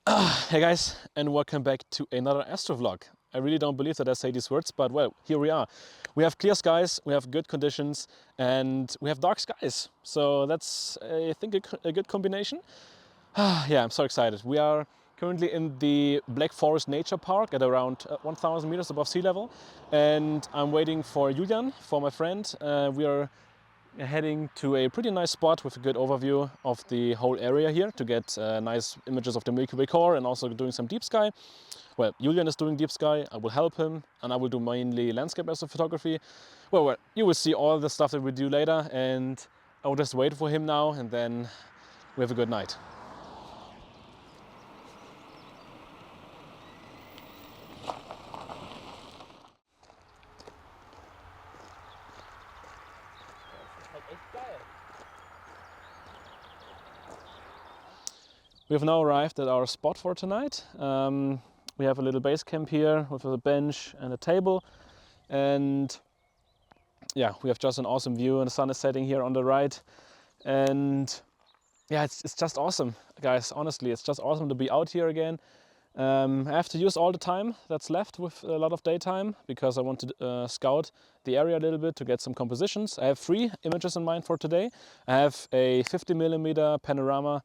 Hey guys, and welcome back to another astro vlog. I really don't believe that I say these words, but well, here we are. We have clear skies, we have good conditions, and we have dark skies. So that's, I think, a good combination. Yeah, I'm so excited. We are currently in the Black Forest Nature Park at around 1,000 meters above sea level, and I'm waiting for Julian, for my friend. We are heading to a pretty nice spot with a good overview of the whole area here to get nice images of the Milky Way core and also doing some deep sky. Well, Julian is doing deep sky, I will help him, and I will do mainly landscape astrophotography. Well, you will see all the stuff that we do later, and I will just wait for him now, and then we have a good night. We have now arrived at our spot for tonight. We have a little base camp here with a bench and a table, and yeah, we have just an awesome view, and the sun is setting here on the right. And yeah, it's just awesome, guys. Honestly, it's just awesome to be out here again. I have to use all the time that's left with a lot of daytime because I want to scout the area a little bit to get some compositions. I have 3 images in mind for today. I have a 50mm panorama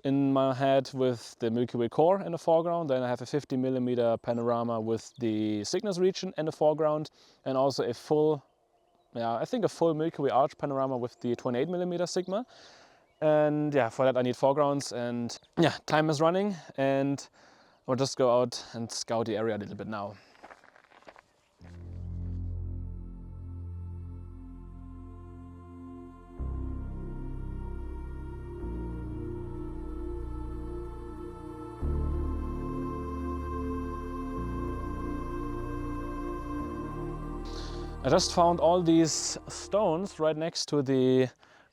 in my head with the Milky Way core in the foreground. Then I have a 50mm panorama with the Cygnus region in the foreground, and also a full, I think a full Milky Way arch panorama with the 28mm Sigma. And yeah, for that I need foregrounds, and yeah, time is running, and I'll just go out and scout the area a little bit now. I just found all these stones right next to the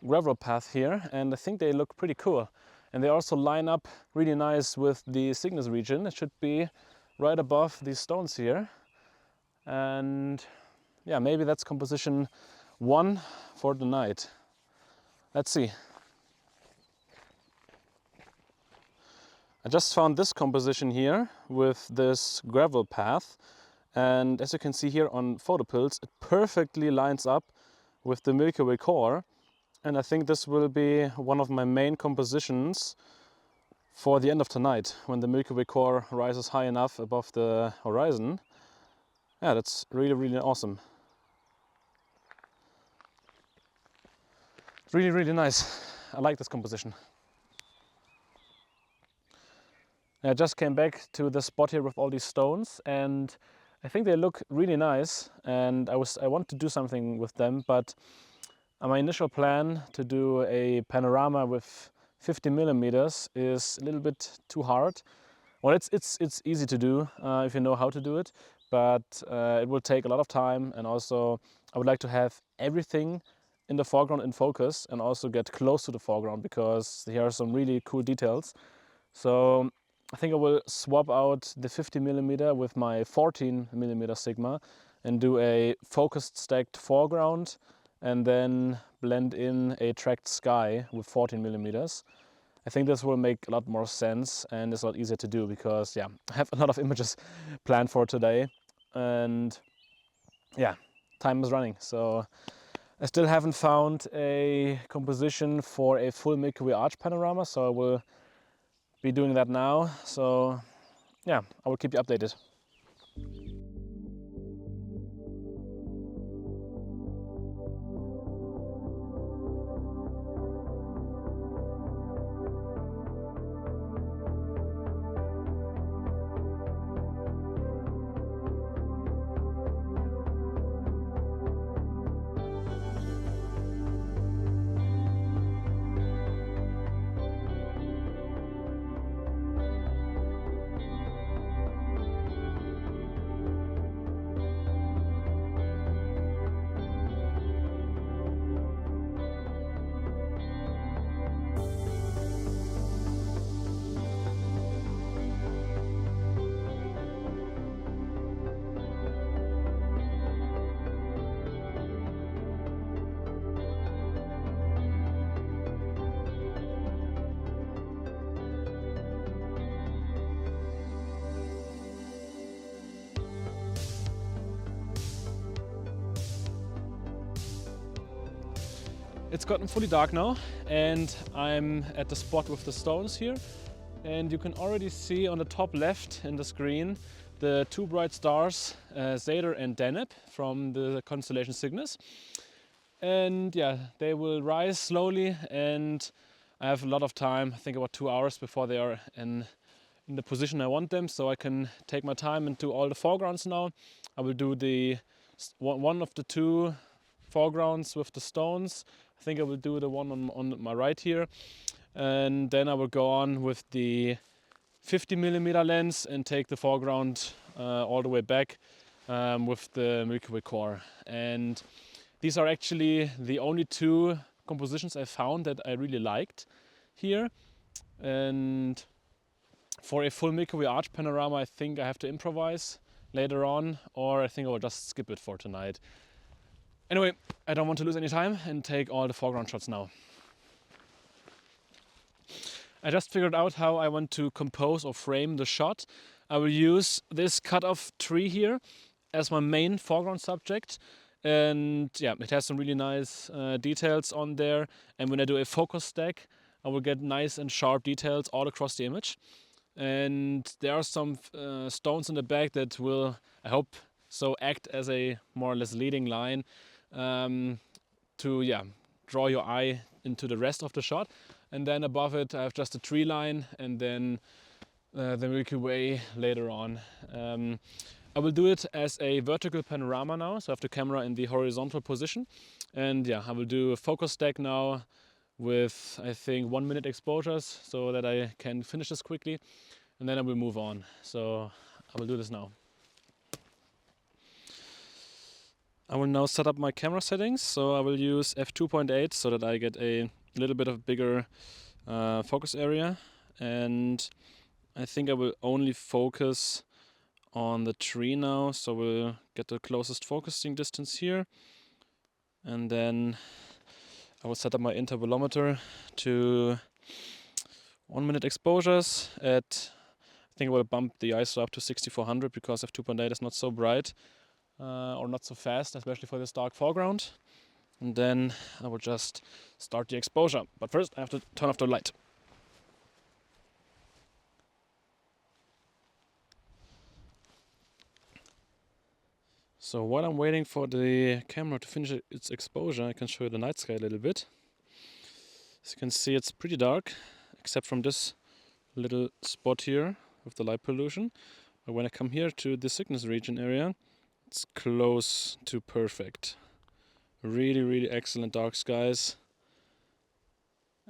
gravel path here, and I think they look pretty cool. And they also line up really nice with the Cygnus region. It should be right above these stones here. And yeah, maybe that's composition 1 for the night. Let's see. I just found this composition here with this gravel path. And as you can see here on PhotoPills, it perfectly lines up with the Milky Way core. And I think this will be one of my main compositions for the end of tonight, when the Milky Way core rises high enough above the horizon. Yeah, that's really, really awesome. It's really, really nice. I like this composition. I just came back to the spot here with all these stones, and I think they look really nice, and I want to do something with them, but my initial plan to do a panorama with 50mm is a little bit too hard. Well, it's easy to do if you know how to do it, but it will take a lot of time, and also I would like to have everything in the foreground in focus and also get close to the foreground, because here are some really cool details. So I think I will swap out the 50mm with my 14mm Sigma and do a focused stacked foreground, and then blend in a tracked sky with 14mm. I think this will make a lot more sense, and it's a lot easier to do because yeah, I have a lot of images planned for today, and yeah, time is running. So I still haven't found a composition for a full Milky Way arch panorama, so I will be doing that now. So yeah, I will keep you updated. It's gotten fully dark now, and I'm at the spot with the stones here. And you can already see on the top left in the screen the two bright stars, Sahner and Deneb, from the constellation Cygnus. And yeah, they will rise slowly, and I have a lot of time, I think about 2 hours before they are in the position I want them, so I can take my time and do all the foregrounds now. I will do the one of the two foregrounds with the stones. I think I will do the one on my right here, and then I will go on with the 50mm lens and take the foreground all the way back with the Milky Way core. And these are actually the only two compositions I found that I really liked here. And for a full Milky Way arch panorama, I think I have to improvise later on, or I think I will just skip it for tonight. Anyway, I don't want to lose any time and take all the foreground shots now. I just figured out how I want to compose or frame the shot. I will use this cut-off tree here as my main foreground subject. And yeah, it has some really nice details on there. And when I do a focus stack, I will get nice and sharp details all across the image. And there are some stones in the back that will, I hope, so act as a more or less leading line to draw your eye into the rest of the shot. And then above it I have just a tree line, and then the Milky Way later on. I will do it as a vertical panorama now, so I have the camera in the horizontal position. And yeah, I will do a focus stack now with, I think, 1 minute exposures so that I can finish this quickly, and then I will move on. So I will do this now. I will now set up my camera settings, so I will use f2.8 so that I get a little bit of bigger focus area, and I think I will only focus on the tree now, so we'll get the closest focusing distance here, and then I will set up my intervalometer to 1 minute exposures at, I think I will bump the ISO up to 6400 because f2.8 is not so bright or not so fast, especially for this dark foreground. And then I will just start the exposure. But first I have to turn off the light. So while I'm waiting for the camera to finish its exposure, I can show you the night sky a little bit. As you can see, it's pretty dark, except from this little spot here with the light pollution. But when I come here to the Cygnus region area, it's close to perfect. Really, really excellent dark skies.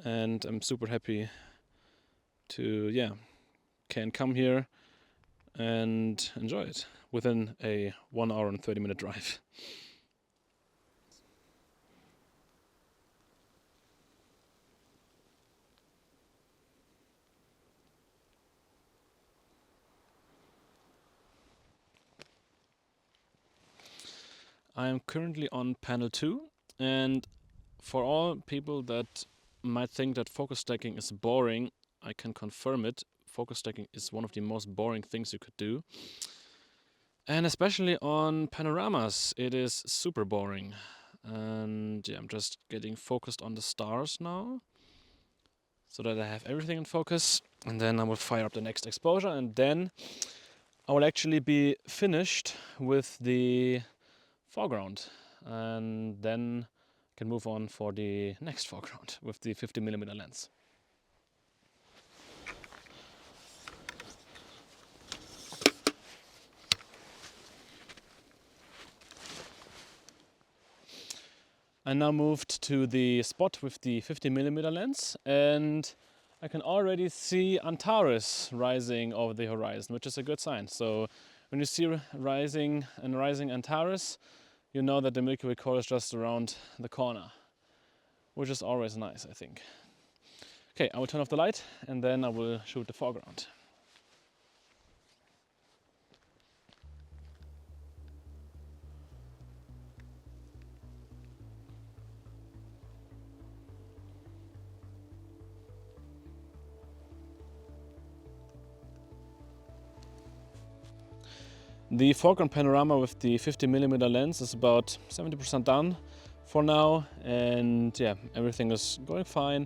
And I'm super happy to, can come here and enjoy it within a 1 hour and 30-minute drive. I am currently on panel 2, and for all people that might think that focus stacking is boring, I can confirm it. Focus stacking is one of the most boring things you could do. And especially on panoramas, it is super boring. And yeah, I'm just getting focused on the stars now, so that I have everything in focus. And then I will fire up the next exposure, and then I will actually be finished with the foreground. And then I can move on for the next foreground with the 50mm lens. I now moved to the spot with the 50mm lens, and I can already see Antares rising over the horizon, which is a good sign. So when you see rising Antares, you know that the Milky Way core is just around the corner, which is always nice, I think. Okay, I will turn off the light and then I will shoot the foreground. The foreground panorama with the 50mm lens is about 70% done. for now, and yeah, everything is going fine.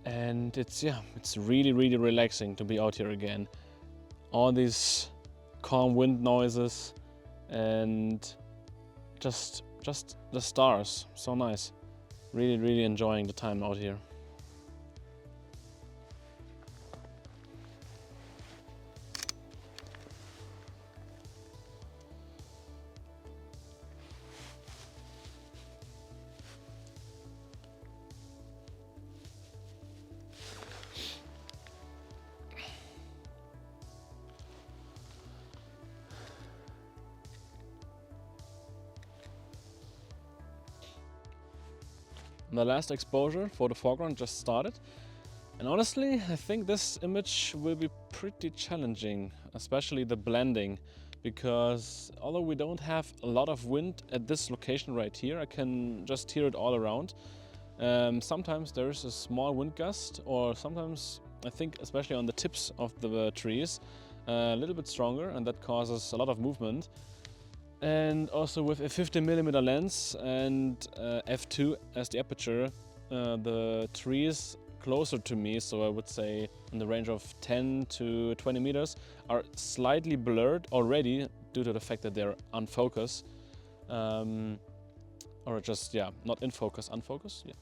And it's really relaxing to be out here again. All these calm wind noises and just the stars, so nice. Really enjoying the time out here. The last exposure for the foreground just started, and honestly I think this image will be pretty challenging, especially the blending, because although we don't have a lot of wind at this location right here, I can just hear it all around. Sometimes there's a small wind gust, or sometimes I think especially on the tips of the trees a little bit stronger, and that causes a lot of movement. And also with a 50mm lens and f2 as the aperture, the trees closer to me, so I would say in the range of 10 to 20 meters, are slightly blurred already due to the fact that they're unfocused. Or just, yeah, not in focus, unfocused, yeah.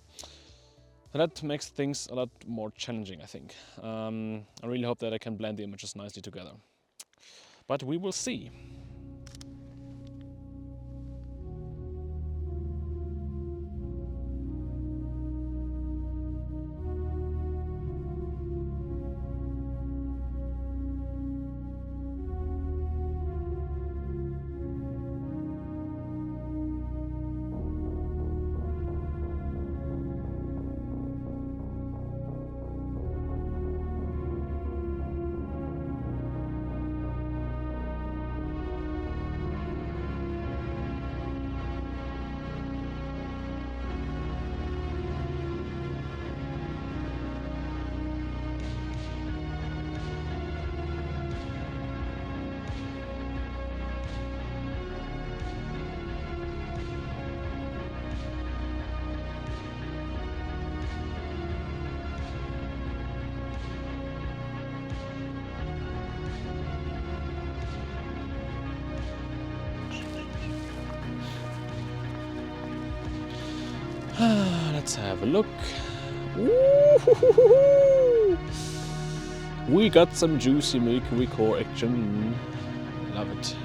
So that makes things a lot more challenging, I think. I really hope that I can blend the images nicely together. But we will see. Let's have a look. Ooh, we got some juicy Milky Way core action. Love it.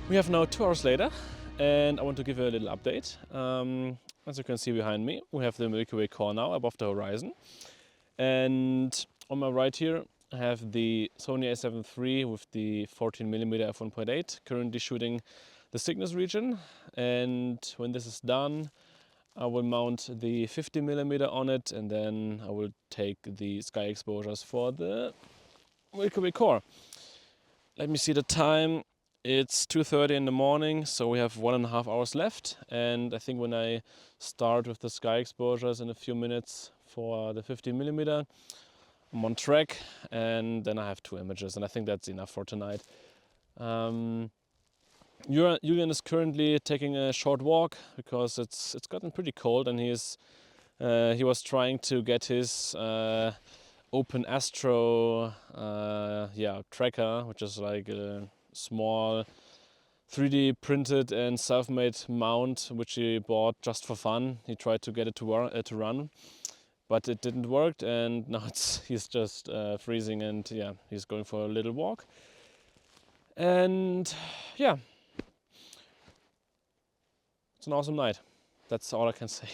We have now 2 hours later, and I want to give you a little update. As you can see behind me, we have the Milky Way core now above the horizon. And on my right here, I have the Sony a7 III with the 14mm f1.8, currently shooting the Cygnus region. And when this is done, I will mount the 50mm on it, and then I will take the sky exposures for the Milky Way core. Let me see the time. It's 2:30 in the morning, so we have 1.5 hours left. And I think when I start with the sky exposures in a few minutes for the 50mm, I'm on track, and then I have 2 images, and I think that's enough for tonight. Julian is currently taking a short walk because it's gotten pretty cold, and he was trying to get his Open Astro tracker, which is like a small 3D printed and self-made mount which he bought just for fun. He tried to get it to run, but it didn't work, and now he's just freezing, and yeah, he's going for a little walk. And yeah, it's an awesome night. That's all I can say.